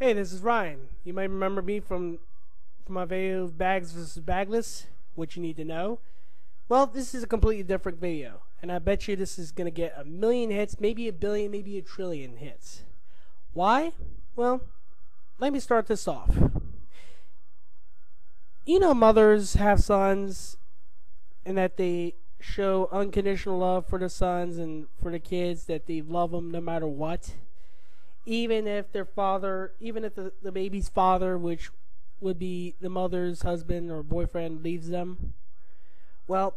Hey, this is Ryan. You might remember me from my video of bags versus bagless, what you need to know. Well, this is a completely different video, and I bet you this is gonna get a million hits, maybe a billion, maybe a trillion hits. Why? Well, let me start this off. You know, mothers have sons, and that they show unconditional love for the sons and for the kids, that they love them no matter what. Even if their father, even if the baby's father, which would be the mother's husband or boyfriend, leaves them. Well,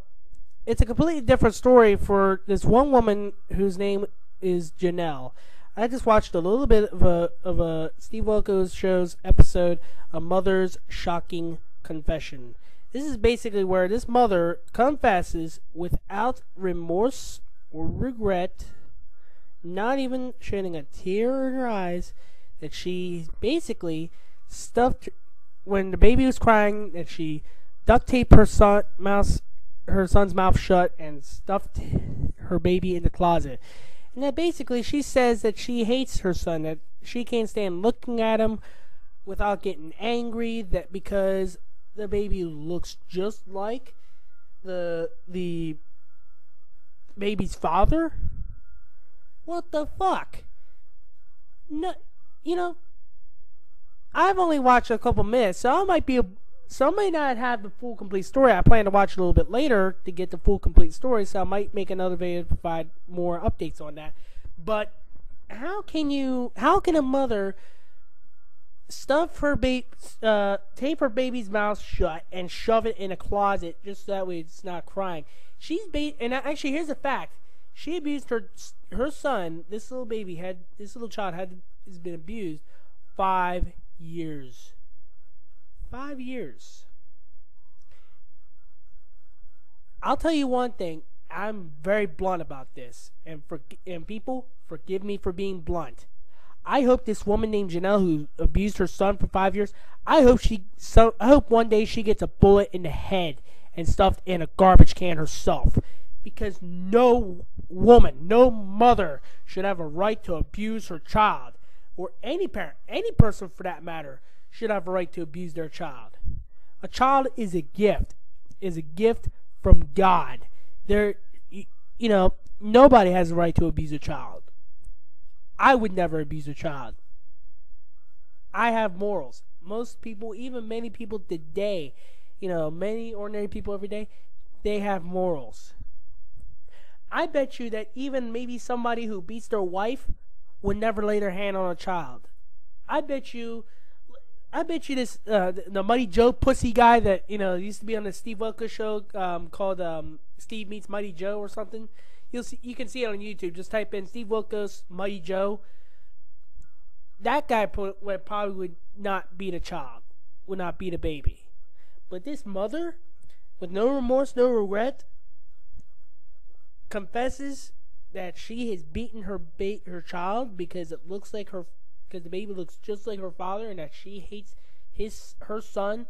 it's a completely different story for this one woman whose name is Janelle. I just watched a little bit of a Steve Wilkos Show's episode, A Mother's Shocking Confession. This is basically where this mother confesses without remorse or regret, not even shedding a tear in her eyes, that she basically stuffed, when the baby was crying, that she duct taped her son's mouth shut and stuffed her baby in the closet. And that basically she says that she hates her son, that she can't stand looking at him without getting angry, that because the baby looks just like the baby's father. What the fuck? No, you know, I've only watched a couple minutes, so I might not have the full complete story. I plan to watch a little bit later to get the full complete story, so I might make another video to provide more updates on that. But how can a mother stuff her tape her baby's mouth shut and shove it in a closet just so that way it's not crying? And actually, here's the fact: she abused her son. This little child has been abused 5 years. 5 years. I'll tell you one thing. I'm very blunt about this, and people, forgive me for being blunt. I hope this woman named Janelle, who abused her son for 5 years, I hope one day she gets a bullet in the head and stuffed in a garbage can herself. Because no woman, no mother should have a right to abuse her child, or any parent, any person for that matter, should have a right to abuse their child. A child is a gift from God. Nobody has a right to abuse a child. I would never abuse a child. I have morals. Most people, even many people today, many ordinary people every day, they have morals. I bet you that even maybe somebody who beats their wife would never lay their hand on a child. I bet you this the Mighty Joe pussy guy that used to be on the Steve Wilkos Show called Steve Meets Mighty Joe or something. You can see it on YouTube. Just type in Steve Wilkos Mighty Joe. That guy probably would not beat a child, would not beat a baby. But this mother, with no remorse, no regret, confesses that she has beaten her child because the baby looks just like her father, and that she hates her son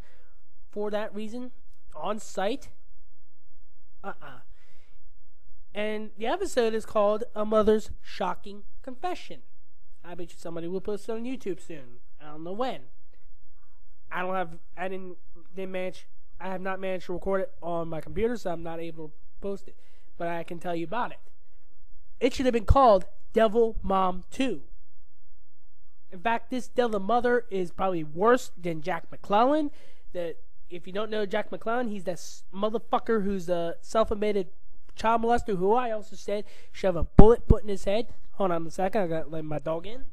for that reason on sight. And the episode is called A Mother's Shocking Confession. I bet you somebody will post it on YouTube soon. I don't know when. I have not managed to record it on my computer, so I'm not able to post it. But I can tell you about it. It should have been called Devil Mom 2. In fact, this Devil Mother is probably worse than Jack McClellan. If you don't know Jack McClellan, he's that motherfucker who's a self-admitted child molester who I also said should have a bullet put in his head. Hold on a second, I gotta let my dog in.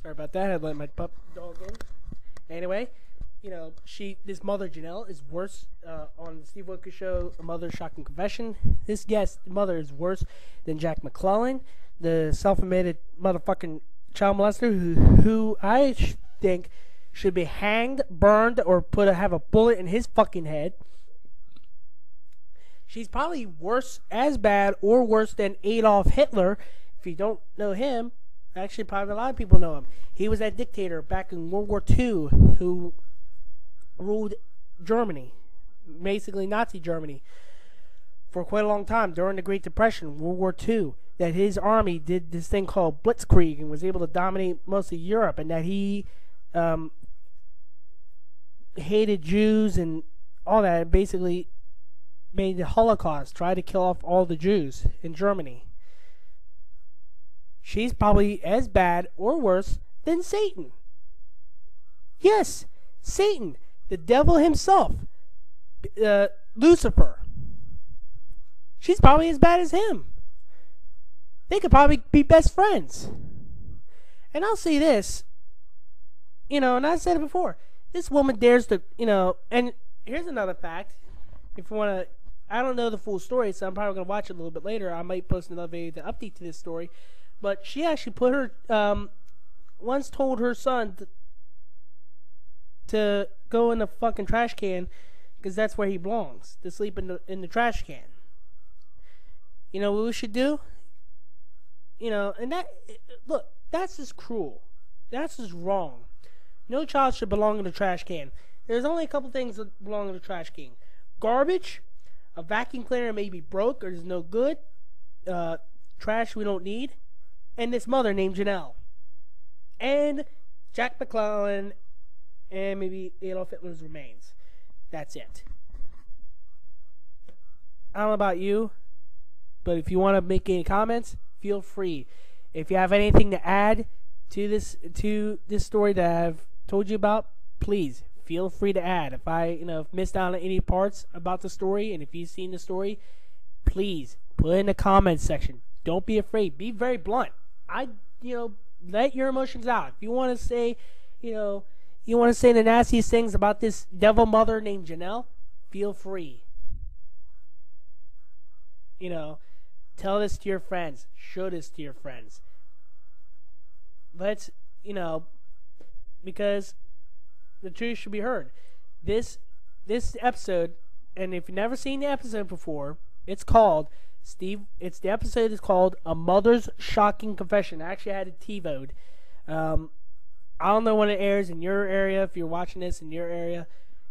Sorry about that, I had to let my dog in. Anyway, this mother Janelle is worse on the Steve Wilkos Show, A Mother's Shocking Confession. This mother is worse than Jack McClellan, the self-admitted motherfucking child molester who I think should be hanged, burned, or have a bullet in his fucking head. She's probably as bad or worse than Adolf Hitler. If you don't know him, actually probably a lot of people know him. He was that dictator back in World War II who ruled Germany, basically Nazi Germany, for quite a long time during the Great Depression, World War II, that his army did this thing called Blitzkrieg and was able to dominate most of Europe, and that he hated Jews and all that, and basically made the Holocaust, tried to kill off all the Jews in Germany. She's probably as bad or worse than Satan. Yes, Satan, the devil himself, Lucifer. She's probably as bad as him. They could probably be best friends. And I'll say this, and I said it before, this woman dares to, and here's another fact. If you want to, I don't know the full story, so I'm probably going to watch it a little bit later. I might post another video to update to this story. But she actually put her, once told her son to go in the fucking trash can, because that's where he belongs, to sleep in the trash can. You know what we should do? And look, that's just cruel. That's just wrong. No child should belong in the trash can. There's only a couple things that belong in the trash can. Garbage, a vacuum cleaner may be broke or is no good, trash we don't need, and this mother named Janelle. And Jack McClellan, and maybe Adolf Hitler's remains. That's it. I don't know about you, but if you want to make any comments, feel free. If you have anything to add to this story that I've told you about, please feel free to add. If I missed out on any parts about the story, and if you've seen the story, please put it in the comments section. Don't be afraid. Be very blunt. Let your emotions out. If you want to say, you want to say the nastiest things about this devil mother named Janelle, feel free. Tell this to your friends. Show this to your friends. Let's, because the truth should be heard. This episode, and if you've never seen the episode before, it's called, the episode is called A Mother's Shocking Confession. I actually had it TiVo'd. I don't know when it airs in your area, if you're watching this in your area.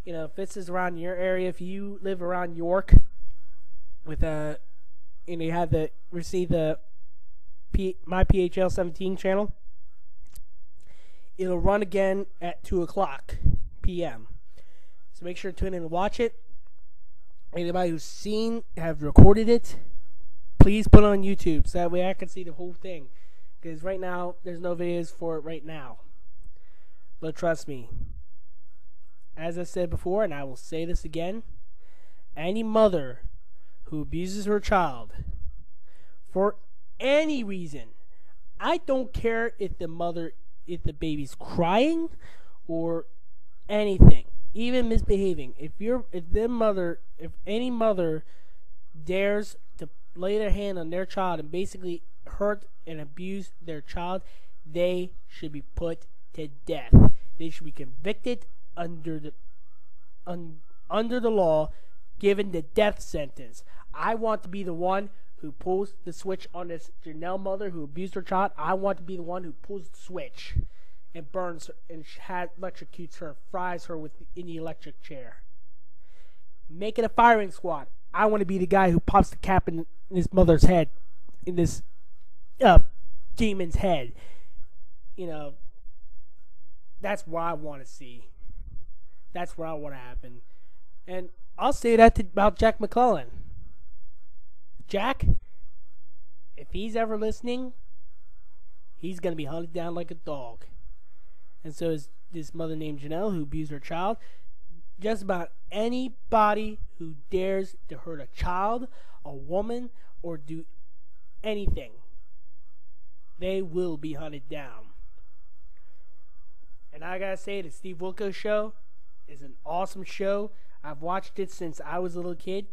If this is around your area, if you live around York, with you had to receive the My PHL 17 channel, it'll run again at 2 o'clock p.m. So make sure to tune in and watch it. Anybody who's have recorded it, please put it on YouTube so that way I can see the whole thing. Because right now, there's no videos for it right now. But trust me, as I said before, and I will say this again, any mother who abuses her child for any reason, I don't care if the baby's crying or anything, even misbehaving. If any mother dares to lay their hand on their child and basically hurt and abuse their child, they should be put to death. They should be convicted under the law, given the death sentence. I want to be the one who pulls the switch on this Janelle mother who abused her child. I want to be the one who pulls the switch and burns her and electrocutes her, fries her in the electric chair. Make it a firing squad. I want to be the guy who pops the cap in his mother's head, in this demon's head. That's what I want to see. That's what I want to happen. And I'll say that about Jack McClellan. Jack, if he's ever listening, he's going to be hunted down like a dog. And so is this mother named Janelle who abused her child. Just about anybody who dares to hurt a child, a woman, or do anything, they will be hunted down. And I gotta say, the Steve Wilkos Show is an awesome show. I've watched it since I was a little kid.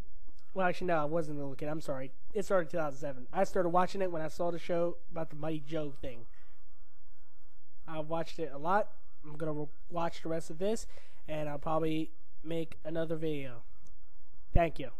Well, actually, no, I wasn't a little kid. I'm sorry. It started in 2007. I started watching it when I saw the show about the Mighty Joe thing. I've watched it a lot. I'm going to watch the rest of this, and I'll probably make another video. Thank you.